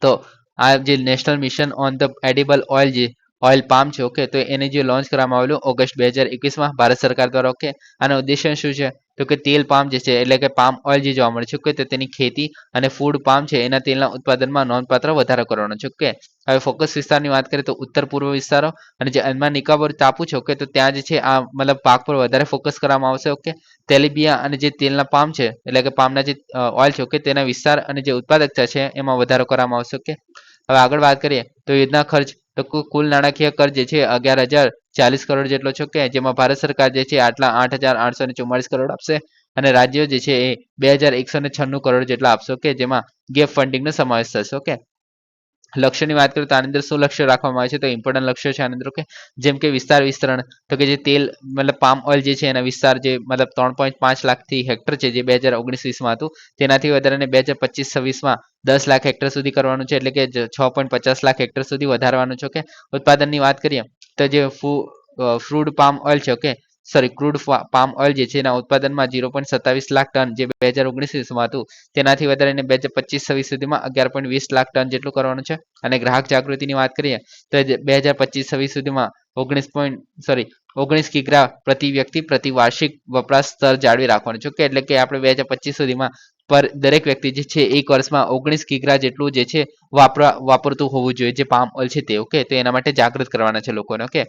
તો આ જે national mission on the edible oil જે ઓઇલ પામ છે, ઓકે, તો એને જે લોન્ચ કરવામાં આવેલું ઓગસ્ટ 2021માં ભારત સરકાર દ્વારા, ઓકે. આનો ઉદ્દેશ્ય શું છે તો કે તેલ પામ જે છે એટલે કે પામ ઓઇલ જે જોવા મળે છે, ઓકે, તો તેની ખેતી અને ફૂડ પામ છે એના તેલના ઉત્પાદનમાં નોંધપાત્ર વધારો કરવાનો છે, ઓકે. હવે ફોકસ વિસ્તારની વાત કરીએ તો ઉત્તર પૂર્વ વિસ્તારો અને જે અંદમાન નિકોબાર ટાપુ છે, ઓકે, તો ત્યાં જે છે આ મતલબ પાક પર વધારે ફોકસ કરવામાં આવશે, ઓકે. તેલીબિયા અને જે તેલના પામ છે એટલે કે પામના જે ઓઇલ છે, ઓકે, તેના વિસ્તાર અને જે ઉત્પાદકતા છે એમાં વધારો કરવામાં આવશે, ઓકે. હવે આગળ વાત કરીએ તો યોજના ખર્ચ તો કુલ નાણાકીય ખર્ચ જે છે 11,040 કરોડ જેટલો છે, ઓકે. જેમાં ભારત સરકાર જે છે આટલા 8,844 કરોડ આપશે અને રાજ્યો જે છે એ 2,196 કરોડ જેટલા આપશે, ઓકે. જેમાં ગેપ ફંડિંગનો સમાવેશ થશે, ઓકે. લક્ષ્યની વાત કરીએ તો આની અંદર શું લક્ષ્ય રાખવામાં આવે છે તો ઇમ્પોર્ટન્ટ લક્ષ્ય છે આની અંદર, ઓકે. જેમ કે વિસ્તાર વિસ્તરણ તો કે જે તેલ મતલબ પામ ઓઇલ જે છે એના વિસ્તાર જે મતલબ 3.5 લાખથી હેક્ટર છે જે 2019-20માં હતું તેનાથી વધારીને 2025-26માં 10 લાખ હેક્ટર સુધી કરવાનું છે, એટલે કે 6.50 લાખ હેક્ટર સુધી વધારવાનું છે, ઓકે. ઉત્પાદનની વાત કરીએ તો જે ફ્રૂડ પામ ઓઇલ છે, ઓકે, ક્રૂડ પામ ઓઇલ જે છે એના ઉત્પાદનમાં 0.27 લાખ ટન જે 2019-20માં હતું તેનાથી વધારીને 2025-26 સુધીમાં 11.20 લાખ ટન જેટલું કરવાનું છે. અને ગ્રાહક જાગૃતિની વાત કરીએ તો 2025-26 સુધીમાં 19 કિગ્રા પ્રતિ વ્યક્તિ પ્રતિ વાર્ષિક વપરાશ સ્તર જાળવી રાખવાનું છે, ઓકે. એટલે કે આપણે 2025 સુધીમાં પર દરેક વ્યક્તિ જે છે એક વર્ષમાં 19 કિગ્રા જેટલું જે છે વાપરતું હોવું જોઈએ જે પામ ઓઇલ છે તે, ઓકે. તો એના માટે જાગૃત કરવાના છે લોકોને, ઓકે.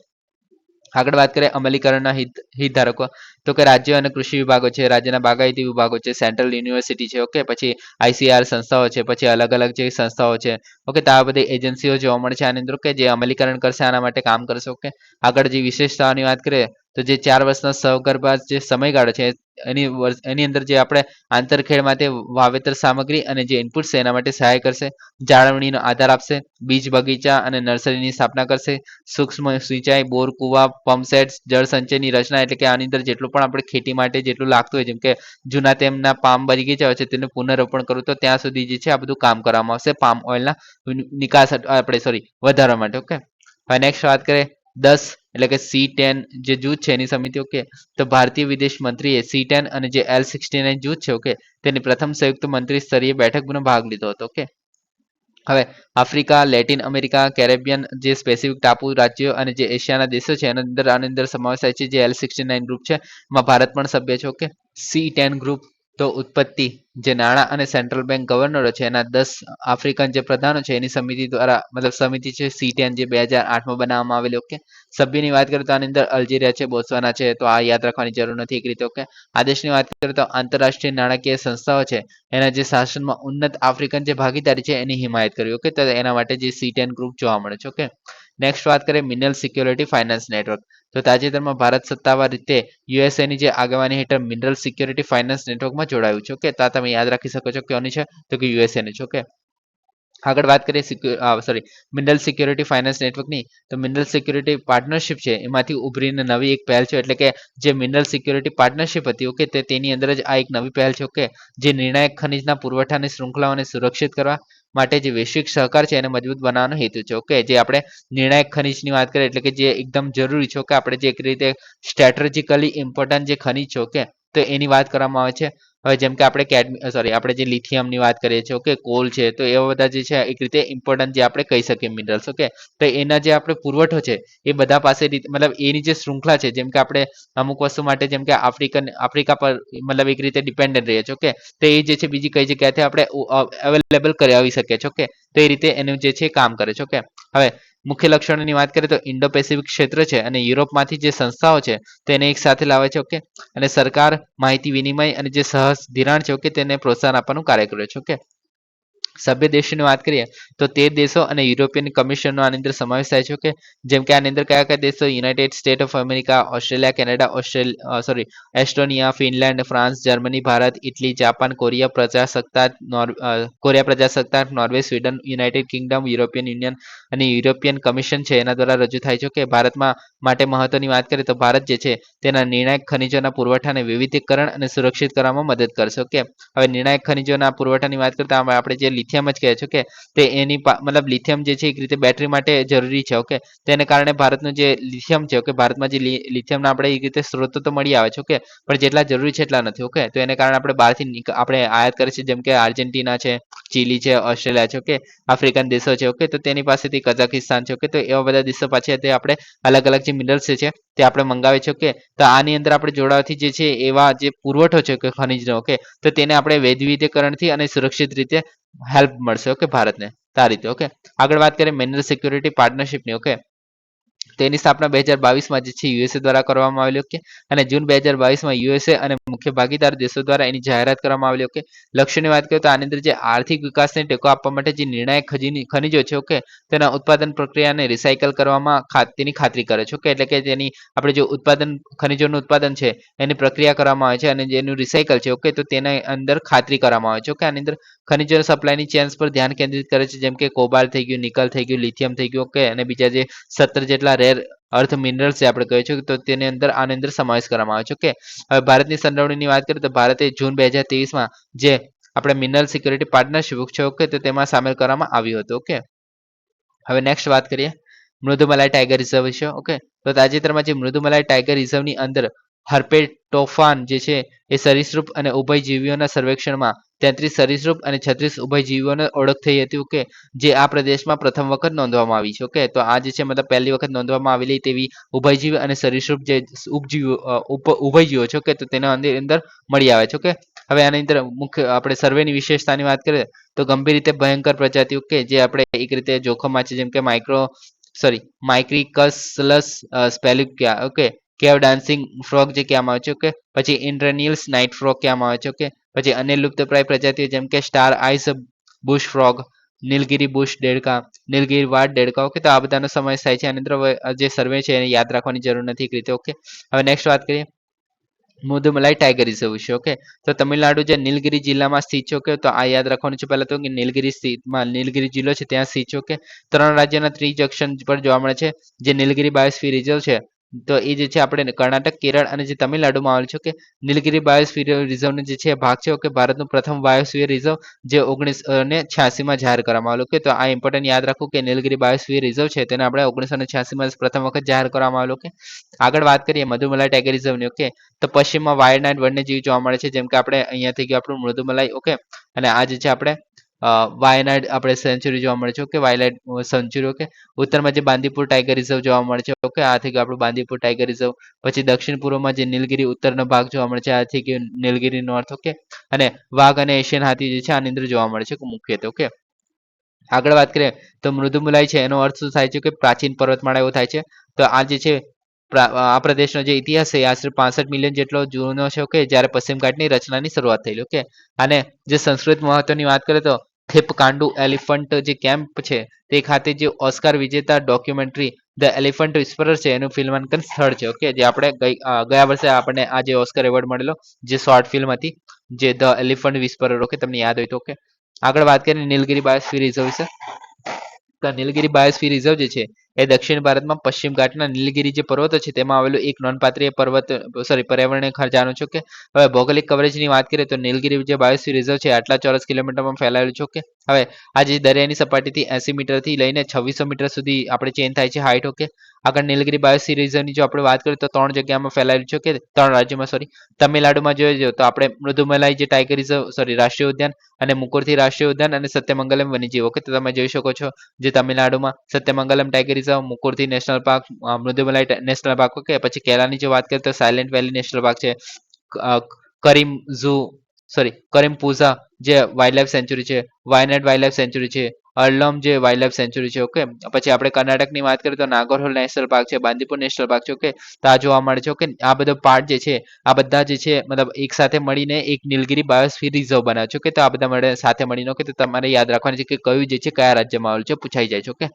આગળ વાત કરીએ અમલીકરણના હિતધારકો તો કે રાજ્ય અને કૃષિ વિભાગો છે, રાજ્યના બાગાયતી વિભાગો છે, સેન્ટ્રલ યુનિવર્સિટી છે, ઓકે. પછી આઈસીઆર સંસ્થાઓ છે, પછી અલગ અલગ જે સંસ્થાઓ છે, ઓકે. તો આ બધી એજન્સીઓ જોવા મળે છે આની અંદર, કે જે અમલીકરણ કરશે આના માટે કામ કરશે, ઓકે. આગળ જે વિશેષતાઓની વાત કરીએ તો જે 4 વર્ષના સહગર્ભા જે સમયગાળો છે એની અંદર જે આપણે આંતરખેડ માટે વાવેતર સામગ્રી અને જે ઇનપુટ છે એના માટે સહાય કરશે, જાળવણીનો આધાર આપશે, બીજ બગીચા અને નર્સરીની સ્થાપના કરશે, સૂક્ષ્મ સિંચાઈ, બોર, કુવા, પંપસેટ, જળ સંચયની રચના, એટલે કે આની અંદર જેટલું પણ આપણે ખેતી માટે જેટલું લાગતું હોય જેમ કે જૂના તેમના પામ બગીચા છે તેનું પુનઃરોપણ કરવું તો ત્યાં સુધી જે છે આ બધું કામ કરવામાં આવશે પામ ઓઇલના નિકાસ વધારવા માટે, ઓકે. હવે નેક્સ્ટ વાત કરીએ 10 એટલે કે C10 જે જૂથ છે એની સમિતિ, ઓકે. તો ભારતીય વિદેશ મંત્રીએ C10 અને જે L69 જૂથ છે, ઓકે, તેની પ્રથમ સંયુક્ત મંત્રી સ્તરીય બેઠકમાં ભાગ લીધો હતો, ઓકે. હવે આફ્રિકા, લેટિન અમેરિકા, કેરેબિયન જે સ્પેસિફિક ટાપુ રાજ્યો અને જે એશિયાના દેશો છે આની અંદર સમાવેશ થાય છે જે L69 ગ્રુપ છે એમાં ભારત પણ સભ્ય છે, ઓકે. C10 ગ્રુપ તો ઉત્પત્તિ જે નાણાં અને સેન્ટ્રલ બેંક ગવર્નરો છે એના 10 આફ્રિકન જે પ્રધાનો છે એની સમિતિ દ્વારા મતલબ સમિતિ છે C10 જે 2008માં બનાવવામાં આવેલી. ઓકે, સભ્યની વાત કરીએ તો આની અંદર અલ્જેરિયા છે, બોત્સવાના છે, તો આ યાદ રાખવાની જરૂર નથી એક રીતે. ઓકે, આ દેશની વાત કરીએ તો આંતરરાષ્ટ્રીય નાણાકીય સંસ્થાઓ છે એના જે શાસનમાં ઉન્નત આફ્રિકન જે ભાગીદારી છે એની હિમાયત કરી. ઓકે, તો એના માટે જે C10 ગ્રુપ જોવા મળે છે. ઓકે, નેક્સ્ટ વાત કરીએ મિનરલ સિક્યોરિટી ફાઇનાન્સ નેટવર્ક. તો તાજેતરમાં ભારત સત્તાવાર રીતે યુએસએની જે આગેવાની હેઠળ મિનરલ સિક્યોરિટી ફાઇનાન્સ નેટવર્કમાં જોડાયું છે. ઓકે, તો આ તમે યાદ રાખી શકો છો કે કોની છે, તો કે યુએસએની છે. ઓકે, આગળ વાત કરીએ મિનરલ સિક્યોરિટી ફાઇનાન્સ નેટવર્કની, તો મિનરલ સિક્યોરિટી પાર્ટનરશિપ છે એમાંથી ઉભરીને નવી એક પહેલ છે, એટલે કે જે મિનરલ સિક્યોરિટી પાર્ટનરશિપ હતી. ઓકે, તેની અંદર જ આ એક નવી પહેલ છે. ઓકે, જે નિર્ણાયક ખનિજના પુરવઠાની શૃંખલાઓને સુરક્ષિત કરવા માટે જે વૈશ્વિક સહકાર છે એને મજબૂત બનાવવાનો હેતુ છે. ઓકે, જે આપણે નિર્ણાયક ખનિજની વાત કરીએ એટલે કે જે એકદમ જરૂરી છે. ઓકે, આપણે જે એક રીતે સ્ટ્રેટેજિકલી ઇમ્પોર્ટન્ટ જે ખનિજ છે. ઓકે, તો એની વાત કરવામાં આવે છે. હવે જેમ કે આપણે જે લિથિયમની વાત કરીએ છીએ. ઓકે, કોલ છે, તો એવા બધા જે છે એક રીતે ઇમ્પોર્ટન્ટ જે આપણે કહી શકીએ મિનરલ્સ. ઓકે, તો એના જે આપણે પુરવઠો છે એ બધા પાસે મતલબ એની જે શૃંખલા છે, જેમ કે આપણે અમુક વસ્તુ માટે જેમ કે આફ્રિકા પર મતલબ એક રીતે ડિપેન્ડન્ટ રહીએ છીએ. ઓકે, તો એ જે છે બીજી કઈ જગ્યાથી આપણે અવેલેબલ કરાવી શકીએ છીએ. ઓકે, તો એ રીતે એનું જે છે કામ કરે છે. ઓકે, હવે મુખ્ય લક્ષણોની વાત કરીએ તો ઇન્ડો પેસિફિક ક્ષેત્ર છે અને યુરોપમાંથી જે સંસ્થાઓ છે તેને એક સાથે લાવે છે. ઓકે, અને સરકાર માહિતી વિનિમય અને જે સહજ ધિરાણ છે. ઓકે, તેને પ્રોત્સાહન આપવાનું કાર્ય કરે છે. ઓકે, સભ્ય દેશોની વાત કરીએ તો 13 દેશો અને યુરોપિયન કમિશનનો આની અંદર સમાવેશ થાય છે. ઓકે, જેમ કે આની અંદર કયા કયા દેશો, United State of America, Australia, Canada, Estonia, Finland, France, Germany, Bharat, Italy, Japan, Korea પ્રજાસત્તાક, Norway, Sweden, United Kingdom, European Union અને યુરોપિયન કમિશન છે એના દ્વારા રજૂ થાય છે. કે ભારતમાં માટે મહત્વની વાત કરીએ તો ભારત જે છે તેના નિર્ણાયક ખનિજોના પુરવઠાને વિવિધીકરણ અને સુરક્ષિત કરવામાં મદદ કરશે. ઓકે, હવે નિર્ણાયક ખનિજોના પુરવઠાની વાત કરતા આપણે જે લિથિયમ જ કહે છે કે તે મતલબ લિથિયમ જે છે એક રીતે બેટરી માટે જરૂરી છે. ઓકે, તેને કારણે ભારતનું જે લિથિયમ છે, ઓકે, ભારતમાં જે લિથિયમના આપણે એક રીતે સ્ત્રોતો તો મળી આવે છે. ઓકે, પણ જેટલા જરૂરી છે એટલા નથી. ઓકે, તો એને કારણે આપણે બહારથી આપણે આયાત કરીએ છીએ, જેમ કે આર્જેન્ટિના છે, ચીલી છે, ઓસ્ટ્રેલિયા છે. ઓકે, આફ્રિકન દેશો છે. ઓકે, તો તેની પાસેથી કઝાકિસ્તાન છે. ઓકે, તો એવા બધા દેશો પાછળ તે આપણે અલગ અલગ જે મિનરલ્સ છે તે આપણે મંગાવે છે. ઓકે, તો આની અંદર આપણે જોડાવાથી જે છે એવા જે પુરવઠો છે કે ખનિજનો, ઓકે, તો તેને આપણે વૈવિધ્યકરણથી અને સુરક્ષિત રીતે હેલ્પ મળશે. ઓકે, ભારતને આ રીતે. ઓકે, આગળ વાત કરીએ મિનરલ સિક્યોરિટી પાર્ટનરશિપની. ઓકે, તેની સ્થાપના 2022માં જે છે યુએસએ દ્વારા કરવામાં આવેલી. ઓકે, અને જૂન 2022માં યુએસએ અને મુખ્ય ભાગીદાર દેશો દ્વારા એની જાહેરાત કરવામાં આવેલી. ઓકે, લક્ષ્યની વાત કરીએ તો આની અંદર જે આર્થિક વિકાસને ટેકો આપવા માટે જે નિર્ણાયક ખનિજો છે. ઓકે, તેના ઉત્પાદન પ્રક્રિયાને રિસાયકલ કરવામાં તેની ખાતરી કરે છે. ઓકે, એટલે કે તેની આપણે જે ખનિજોનું ઉત્પાદન છે એની પ્રક્રિયા કરવામાં આવે છે અને જેનું રિસાયકલ છે. ઓકે, તો તેના અંદર ખાતરી કરવામાં આવે છે. ઓકે, આની અંદર ખનિજો સપ્લાયની ચેન્સ પર ધ્યાન કેન્દ્રિત કરે છે, જેમ કે કોબાલ્ટ થઈ ગયું, નિકલ થઈ ગયું, લિથિયમ થઈ ગયું. ઓકે, અને બીજા જે 17 જેટલા રેર અર્થ મિનરલ્સ આપણે કહીએ છીએ, તો તેની અંદર આની અંદર સમાવેશ કરવામાં આવે છે. ઓકે, હવે ભારતની સંડોવણીની વાત કરીએ તો ભારતે જૂન 2023માં જે આપણે મિનરલ સિક્યોરિટી પાર્ટનરશિપ છે. ઓકે, તો તેમાં સામેલ કરવામાં આવ્યું હતું. ઓકે, હવે નેક્સ્ટ વાત કરીએ મૃદુમલાઈ ટાઈગર રિઝર્વ વિશે. ઓકે, તો તાજેતરમાં જે મૃદુમલાઈ ટાઈગર રિઝર્વની અંદર હર્પેટોફાન જે છે એ સરીસૃપ અને ઉભયજીવીઓના સર્વેક્ષણમાં 33 સરીસૃપ અને 36 ઉભયજીવીઓને ઓળખ થઈ હતી. ઓકે, જે આ પ્રદેશમાં પ્રથમ વખત નોંધવામાં આવી છે. ઓકે, તો આ જે છે મતલબ પહેલી વખત નોંધવામાં આવેલી તેવી ઉભયજીવી અને સરીસૃપ જે ઉભયજીવો છે. ઓકે, તો તેના અંદર મળી આવે છે. ઓકે, હવે આની અંદર મુખ્ય આપણે સર્વેની વિશેષતાની વાત કરીએ તો ગંભીર રીતે ભયંકર પ્રજાતિ. ઓકે, જે આપણે એક રીતે જોખમમાં છે, જેમ કે માઇક્રીકસલસ સ્પેલ્યુક્યા. ઓકે, કેવ ડાન્સિંગ ફ્રોગ જે કહેવામાં આવે છે. ઓકે, પછી ઇન્ટ્રેનિયલ્સ નાઇટ ફ્રોગ કહેવામાં આવે છે. ઓકે, પછી અન્ય લુપ્તપ્રાય પ્રજાતિઓ જેમ કે સ્ટાર આઈસ બુશ ફ્રોગ, નીલગિરી બુશ દેડકા, નીલગિરી વાડ દેડકા. ઓકે, તો આ બધાનો સમાવેશ થાય છે. આની અંદર જે સર્વે છે એને યાદ રાખવાની જરૂર નથી એક રીતે. ઓકે, હવે નેક્સ્ટ વાત કરીએ મુદુમલાઈ ટાઈગર રિઝર્વ વિશે. ઓકે, તો તમિલનાડુ જે નીલગિરી જિલ્લામાં સ્થિત છે. ઓકે, તો આ યાદ રાખવાનું છે પહેલા તો કે નીલગિરી જિલ્લો છે ત્યાં સ્થિત છે. ઓકે, 3 રાજ્યના ત્રિજંક્શન પર જોવા મળે છે. જે નીલગિરી બાયોસ્ફિયર રિઝર્વ છે તો એ જે છે આપણે કર્ણાટક, કેરળ અને જે તમિલનાડુમાં આવેલ છે. ઓકે, નીલગિરી બાયોસ્ફિયર રિઝર્વનો જે છે ભાગ છે. ઓકે, ભારતનું પ્રથમ બાયોસ્ફિયર રિઝર્વ જે 1986માં જાહેર કરવામાં આવેલું. ઓકે, તો આ ઇમ્પોર્ટન્ટ યાદ રાખવું કે નીલગિરી બાયોસ્ફિયર રિઝર્વ છે તેને આપણે 1986માં પ્રથમ વખત જાહેર કરવામાં આવેલું. ઓકે, આગળ વાત કરીએ મધુમલાઈ ટાઈગર રિઝર્વની. ઓકે, તો પશ્ચિમમાં વાયનાડ વન્યજીવ જોવા મળે છે, જેમ કે આપણે અહીંયા થઈ ગયું આપણું મૃદુમલાઈ. ઓકે, અને આ જે છે આપણે વાયનાડ આપણે સેન્ચુરી જોવા મળે છે. Okay, Wayanad century. ઓકે, ઉત્તરમાં જે બાંદીપુર ટાઈગર રિઝર્વ જોવા મળે છે. ઓકે, આ થઈ ગયું આપણું બાંદીપુર ટાઈગર રિઝર્વ. પછી દક્ષિણ પૂર્વમાં જે નીલગિરી ઉત્તરનો ભાગ જોવા મળે છે, આ થઈ ગયું નીલગિરી નોર્થ. ઓકે, અને વાઘ અને એશિયન હાથી જે છે આની અંદર જોવા મળે છે મુખ્યત્વે. ઓકે, આગળ વાત કરીએ તો મૃદુમલાઈ છે એનો અર્થ શું થાય છે કે પ્રાચીન પર્વતમાળા એવો થાય છે. તો આ જે છે આ પ્રદેશનો જે ઇતિહાસ છે એ આશરે 65 મિલિયન જેટલો જૂનો છે. ઓકે, જ્યારે પશ્ચિમ ઘાટની રચનાની શરૂઆત થયેલી. ઓકે, અને જે સંસ્કૃત મહત્વની વાત કરીએ તો થિપકાંડુ એલિફન્ટ જે કેમ્પ છે તે ખાતે જે ઓસ્કાર વિજેતા ડોક્યુમેન્ટરી ધ એલિફન્ટ વિસ્પરર છે એનું ફિલ્માંકન સ્થળ છે. ઓકે, જે આપણે ગયા વર્ષે આપણને આ જે ઓસ્કાર એવોર્ડ મળેલો જે શોર્ટ ફિલ્મ હતી જે ધ એલિફન્ટ વિસ્પરર. ઓકે, તમને યાદ હોય તો. ઓકે, આગળ વાત કરીએ નીલગિરી બાયોસ્ફિયર રિઝર્વ વિશે. તો નીલગિરી બાયોસ્ફિયર રિઝર્વ જે છે એ દક્ષિણ ભારતમાં પશ્ચિમ ઘાટના નીલગિરી જે પર્વતો છે તેમાં આવેલું એક નોંધપાત્ર પર્યાવરણીય ખજાનો છે. કે હવે ભૌગોલિક કવરેજની વાત કરીએ તો નીલગિરી જે બાયોસ્ફિયર રિઝર્વ છે આટલા ચોરસ કિલોમીટરમાં ફેલાયેલું છે. ઓકે, હવે આ જે દરિયાની સપાટીથી 80 મીટરથી લઈને 2600 મીટર સુધી આપણે ચેન્જ થાય છે હાઇટ. ઓકે, આગળ નીલગિરી બાયોસ્ફિયર રિઝર્વની જો આપણે વાત કરીએ તો 3 જગ્યામાં ફેલાયેલું છે. કે 3 રાજ્યોમાં, સોરી, તમિલનાડુમાં જોઈએ તો આપણે મૃદુમલાઈ જે ટાઈગર રિઝર્વ, સોરી, રાષ્ટ્રીય ઉદ્યાન, અને મુકુરથી રાષ્ટ્રીય ઉદ્યાન અને સત્યમંગલમ વન્યજીવ. ઓકે, તો તમે જોઈ શકો છો જે તમિલનાડુમાં Sathyamangalam tiger reserve, Mukurthi national park, Mudumalai national park. Okay, પછી કેરળની જો વાત કરીએ તો સાયલેન્ટ વેલી નેશનલ પાર્ક છે, કરીમ ઝૂ, સોરી, કરીમ પૂઝા જે વાઇલ્ડ સેન્ચુરી છે, વાયનાડ વાઇલ્ડ સેન્ચુરી છે, અર્લમ જે વાઇલ્ડ સેન્ચુરી છે. ઓકે, પછી આપણે કર્ણાટકની વાત કરીએ તો નાગરહોલ નેશનલ પાર્ક છે, બાંદીપુર નેશનલ પાર્ક છે. ઓકે, તો આ જોવા મળે છે. ઓકે, આ બધો પાર્ટ જે છે આ બધા જે છે મતલબ એક સાથે મળીને એક નીલગિરી બાયોસ્ફિયર રિઝર્વ બનાવે છે. ઓકે, તો આ બધા મળે સાથે મળીને. ઓકે, તો તમારે યાદ રાખવાનું છે કે કયું જે છે કયા રાજ્યમાં આવેલું છે, પૂછાઈ જાય છે. ઓકે,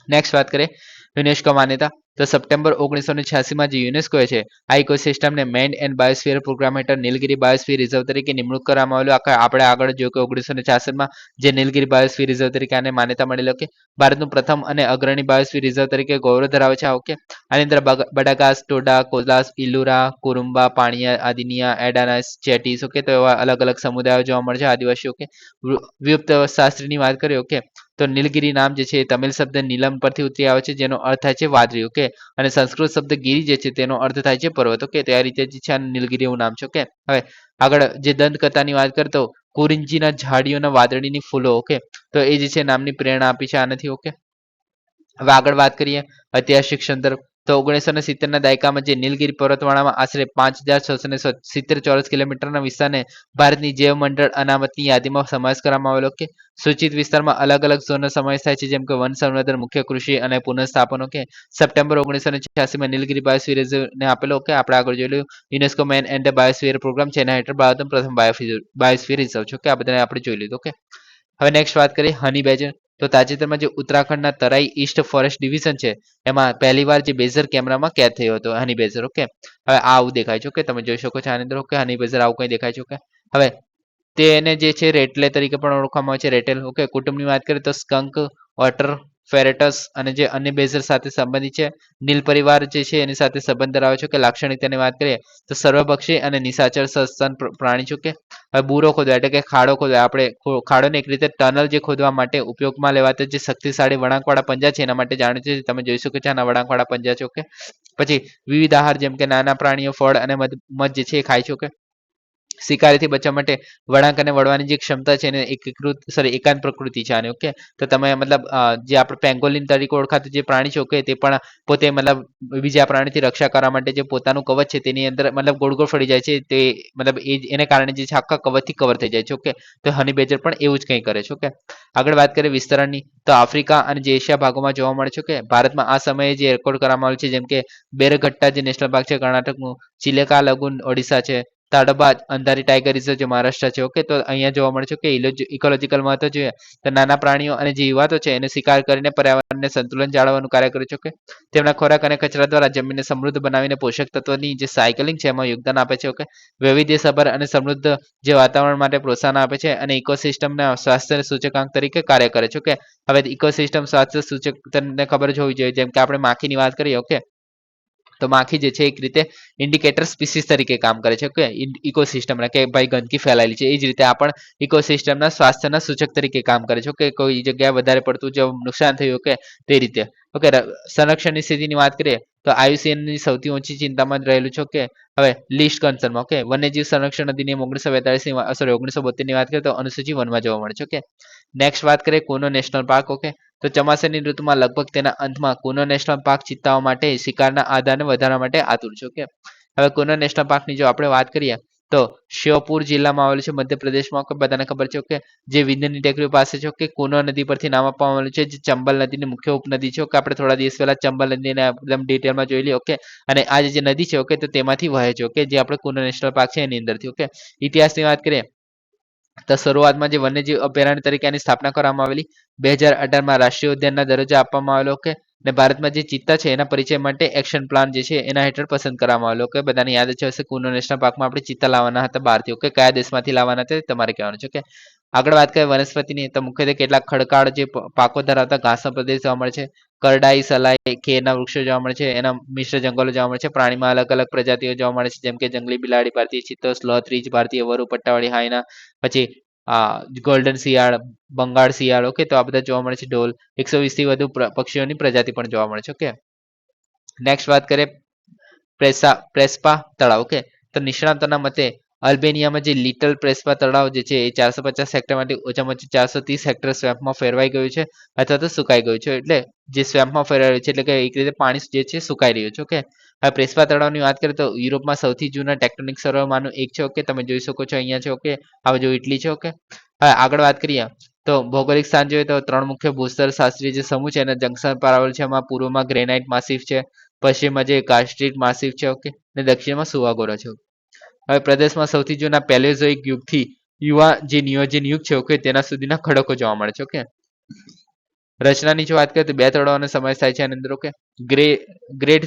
નેક્સ્ટ વાત કરીએ યુનેસ્કો માન્યતા. તો સપ્ટેમ્બર 1986માં જે યુનેસ્કો છે આ ઇકોસિસ્ટમને મેન્ડ એન્ડ બાયોસ્ફિયર પ્રોગ્રામ હેઠળ નીલગિરી બાયોસ્ફિયર રિઝર્વ તરીકે નિમણૂક કરવામાં આવેલું. આપણે આગળ જોયું કે 1966માં જે નીલગિરી બાયોસ્ફિયર રિઝર્વ તરીકે આને માન્યતા મળેલી. ઓકે, ભારતનું પ્રથમ અને અગ્રણી બાયોસ્ફિયર રિઝર્વ તરીકે ગૌરવ ધરાવે છે. ઓકે, આની અંદર બડાગાસ, ટોડા, કોલાસ, ઇલુરા, કુરુમ્બા, પાણીયા, આદિનિયા, એડાનાસ, ચેટીસ. ઓકે, તો એવા અલગ અલગ સમુદાયો જોવા મળે છે આદિવાસીઓ. ઓકે, વિયુક્ત શાસ્ત્રીની વાત કરીએ. ઓકે, તો નીલગિરી નામ જે છે એ તમિલ શબ્દ નીલમ પરથી ઉતરી આવે છે જેનો અર્થ થાય છે વાદળી. ઓકે, અને સંસ્કૃત શબ્દ ગિરી જે છે તેનો અર્થ થાય છે પર્વત. ઓકે, તો આ રીતે જે છે નીલગિરી એવું નામ છે. ઓકે, હવે આગળ જે દંતકથાની વાત કરતો કુરિંજીના ઝાડીઓના વાદળીની ફૂલો. ઓકે, તો એ જે છે નામની પ્રેરણા આપી છે આનાથી. ઓકે, હવે આગળ વાત કરીએ ઐતિહાસિક સંદર્ભ. તો 1970ના દાયકામાં જે નીલગિરી પર્વતમાળામાં આશરે 5670 ચોરસ કિલોમીટરના વિસ્તારને ભારતની જૈવ મંડળ અનામતની યાદીમાં સમાવેશ કરવામાં આવેલો. કે સૂચિત વિસ્તારમાં અલગ અલગ ઝોનનો સમાવેશ થાય છે જેમ કે વન સંવર્ધન, મુખ્ય કૃષિ અને પુનઃસ્થાપન. ઓકે, સપ્ટેમ્બર 1986માં નીલગિરી બાયોસ્ફિયર રિઝર્વને આપેલો. ઓકે, આપણે આગળ જોયેલું UNESCO man and biosphere programme છે એના હેઠળ ભારતનું પ્રથમ બાયોસ્ફિયર રિઝર્વ છે. ઓકે, આ બધાને આપણે જોઈ લીધું. ઓકે, હવે નેક્સ્ટ વાત કરીએ હની બેજર. તો તાજેતરમાં જે ઉત્તરાખંડના તરાઈ ઈસ્ટ ફોરેસ્ટ ડિવિઝન છે એમાં પહેલીવાર જે બેઝર કેમેરામાં કેદ થયો હતો હની બેઝર. ઓકે, હવે આ આવું દેખાય છે. ઓકે, તમે જોઈ શકો છો આની અંદર. ઓકે, હની બેઝર આવું કંઈ દેખાય છે. ઓકે, હવે તેને જે છે રેટલે તરીકે પણ ઓળખવામાં આવે છે, રેટેલ. ઓકે, કુટુંબની વાત કરીએ તો સ્કંક, ઓટર, ફેરેટસ અને જે અન્ય બેઝર સાથે સંબંધિત છે. નીલ પરિવાર જે છે એની સાથે સંબંધ ધરાવે છે. કે લાક્ષણિકતાની વાત કરીએ તો સર્વભક્ષી અને નિશાચર સસ્તન પ્રાણી છે. કે હવે બૂરો ખોદવા એટલે કે ખાડો ખોદવા, આપણે ખાડોને એક રીતે ટનલ જે ખોદવા માટે ઉપયોગમાં લેવાતા જે શક્તિશાળી વળાંકવાળા પંજા છે એના માટે જાણીતું છે. તમે જોઈ શકો છો આના વળાંકવાળા પંજા છે. ઓકે, પછી વિવિધ આહાર જેમ કે નાના પ્રાણીઓ ફળ અને મધ જે છે એ ખાય છે. ઓકે, શિકારીથી બચવા માટે વળાંક અને વળવાની જે ક્ષમતા છે એને એકાંત પ્રકૃતિ છે આની. ઓકે, તો તમે મતલબ જે આપણે પેંગોલિન તરીકે ઓળખાતું જે પ્રાણી છે. ઓકે, તે પણ પોતે મતલબ બીજા પ્રાણીથી રક્ષા કરવા માટે જે પોતાનું કવચ છે તેની અંદર મતલબ ગોળ ગોળ ફરી જાય છે. તે મતલબ એને કારણે જે છે આખા કવચથી કવર થઈ જાય છે. ઓકે, તો હની બેજર પણ એવું જ કંઈ કરે છે. ઓકે, આગળ વાત કરીએ વિસ્તરણની. તો આફ્રિકા અને જે એશિયા ભાગોમાં જોવા મળે છે. કે ભારતમાં આ સમયે જે રેકોર્ડ કરવામાં આવેલ છે જેમ કે બેરઘટ્ટા જે નેશનલ પાર્ક છે કર્ણાટકનું, ચિલેકા લગુન ઓડિશા છે, તાડોબાદ અંધારી ટાઈગર રિઝર્વ જે મહારાષ્ટ્ર છે. ઓકે, તો અહીંયા જોવા મળે છે કે ઇકોલોજીકલ મહત્વ જોઈએ તો નાના પ્રાણીઓ અને જે જીવાતો છે એને શિકાર કરીને પર્યાવરણને સંતુલન જાળવવાનું કાર્ય કરે છે. ઓકે, તેમના ખોરાક અને કચરા દ્વારા જમીનને સમૃદ્ધ બનાવીને પોષક તત્વોની જે સાયકલિંગ છે એમાં યોગદાન આપે છે. ઓકે, વૈવિધ્યસભર અને સમૃદ્ધ જે વાતાવરણ માટે પ્રોત્સાહન આપે છે અને ઇકોસિસ્ટમના સ્વાસ્થ્ય સૂચકાંક તરીકે કાર્ય કરે છે. ઓકે, હવે ઇકોસિસ્ટમ સ્વાસ્થ્ય સૂચક તમને ખબર જ હોવી જોઈએ જેમ કે આપણે માખીની વાત કરીએ. ઓકે, તો માખી જે છે એક રીતે ઇન્ડિકેટર સ્પીસીસ તરીકે કામ કરે છે. ઓકે, ઇકોસિસ્ટમના કે ભાઈ ગંદકી ફેલાયેલી છે. એ જ રીતે આ પણ ઇકોસિસ્ટમના સ્વાસ્થ્યના સૂચક તરીકે કામ કરે છે. ઓકે, કોઈ જગ્યાએ વધારે પડતું જો નુકસાન થયું કે તે રીતે. ઓકે, સંરક્ષણની સ્થિતિની વાત કરીએ તો IUCNની સૌથી ઊંચી ચિંતામાં રહેલું છે. ઓકે, હવે લિસ્ટ કન્સર્નમાં ઓકે વન્યજીવ સંરક્ષણ અધિનિયમ 1942 સોરી 1972 ની વાત કરીએ તો અનુસૂચિ વનમાં જોવા મળે છે. ઓકે, નેક્સ્ટ વાત કરીએ કુનો નેશનલ પાર્ક. ઓકે, તો ચોમાસાની ઋતુમાં લગભગ તેના અંતમાં કુનો નેશનલ પાર્ક ચિત્તાઓ માટે શિકારના આધારને વધારવા માટે આતુર છે. ઓકે, હવે કુનો નેશનલ પાર્કની જો આપણે વાત કરીએ તો શ્યોપુર જિલ્લામાં આવેલું છે મધ્યપ્રદેશમાં. ઓકે, બધાને ખબર છે. ઓકે, જે વિંધ્યની ટેકરીઓ પાસે છે. ઓકે, કુનો નદી પરથી નામ આપવામાં આવેલું છે, જે ચંબલ નદીની મુખ્ય ઉપનદી છે. ઓકે, આપણે થોડા દિવસ પહેલા ચંબલ નદીને એકદમ ડિટેલમાં જોઈ લઈએ. ઓકે, અને આ જે નદી છે ઓકે તો તેમાંથી વહે છે. ઓકે, જે આપણે કુનો નેશનલ પાર્ક છે એની અંદરથી. ઓકે, ઇતિહાસની વાત કરીએ તો શરૂઆતમાં જે વન્યજીવ અભયારણ્ય તરીકે એની સ્થાપના કરવામાં આવેલી. 2018માં રાષ્ટ્રીય ઉદ્યાનના દરજ્જો આપવામાં આવેલો. ઓકે, અને ભારતમાં જે ચિત્તા છે એના પરિચય માટે એક્શન પ્લાન જે છે એના હેઠળ પસંદ કરવામાં આવેલો. ઓકે, બધાને યાદ છે હશે કુનો નેશનલ પાર્કમાં આપણે ચિત્તા લાવવાના હતા બહારથી. ઓકે, કયા દેશમાંથી લાવવાના હતા તમારે કહેવાનું છે. ઓકે, આગળ વાત કરીએ વનસ્પતિની તો મુખ્યત્વે કેટલાક ખડકાળ જે પાકો ધરાવતા ઘાસનો પ્રદેશ જોવા મળે છે. કરડાઈ સલાઈ કેરના વૃક્ષો જોવા મળે છે. એના મિશ્ર જંગલો જોવા મળે છે. પ્રાણીમાં અલગ અલગ પ્રજાતિઓ જોવા મળે છે, જેમ કે જંગલી બિલાડી ભારતીય ચિત્તો, સ્લોથ રીંછ ભારતીય વરુ, પટ્ટાવાળી હાયના, પછી ગોલ્ડન શિયાળ, બંગાળ શિયાળ. ઓકે, તો આ બધા જોવા મળે છે. ઢોલ 120 થી વધુ પક્ષીઓની પ્રજાતિ પણ જોવા મળે છે. ઓકે, નેક્સ્ટ વાત કરીએ પ્રેસ્પા તળાવ. ઓકે, તો નિષ્ણાતોના મતે અલ્બેનિયામાં જે લિટલ પ્રેસ્પા તળાવ જે છે એ 450 હેક્ટરમાંથી ઓછામાં ઓછું 430 હેક્ટર સ્વેમ્પમાં ફેરવાઈ ગયું છે અથવા તો સુકાઈ ગયું છે. એટલે જે સ્વેમ્પમાં ફેરવાઈ રહ્યું છે એટલે કે એક રીતે પાણી જે છે સુકાઈ રહ્યું છે. ઓકે, હવે પ્રેસ્પા તળાવની વાત કરીએ તો યુરોપમાં સૌથી જૂના ટેક્ટોનિક સરોવરમાંનું એક છે. ઓકે, તમે જોઈ શકો છો અહીંયા છે. ઓકે, હવે જો ઇટલી છે. ઓકે, હવે આગળ વાત કરીએ તો ભૌગોલિક સ્થાન જોઈએ તો 3 મુખ્ય ભૂસ્તર શાસ્ત્રીય જે સમૂહ છે એના જંકશન પર આવેલ છે. એમાં પૂર્વમાં ગ્રેનાઇટ માસિફ છે, પશ્ચિમમાં જે કાર્સ્ટીટ માસિફ છે. ઓકે, અને દક્ષિણમાં સુવાગોરા છે. હવે પ્રદેશમાં સૌથી જૂના પેલેઝોઇક યુગથી યુવા જે નિયોજન યુગ છે. ઓકે, તેના સુધીના ખડકો જોવા મળે છે. ઓકે, રચનાની જો વાત કરીએ તો 2 તળાવનો સમાવેશ થાય છે આની અંદર. ઓકે, ગ્રેટ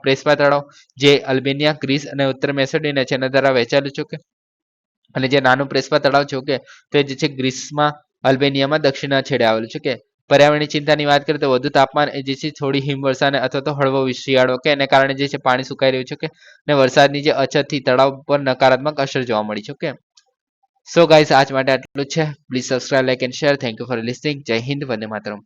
પ્રેસ્પા તળાવ જે અલ્બેનિયા, ગ્રીસ અને ઉત્તર મેસેડોનિયા છે એના દ્વારા વહેંચાયેલું છે. ઓકે, અને જે નાનું પ્રેસ્પા તળાવ છે. ઓકે, તે જે છે ગ્રીસમાં, અલ્બેનિયામાં દક્ષિણના છેડે આવેલું છે. ઓકે, પર્યાવરણની ચિંતાની વાત કરીએ તો વધુ તાપમાન એ જે છે થોડી હિમવર્ષાને અથવા તો હળવો શિયાળો કે એને કારણે જે છે પાણી સુકાઈ રહ્યું છે. ઓકે, અને વરસાદની જે અછતથી તળાવ પર નકારાત્મક અસર જોવા મળી છે. ઓકે, સો ગાઈસ આજ માટે આટલું જ છે. Please subscribe, like and share. Thank you for listening. જય હિન્દ, વંદે માતરમ.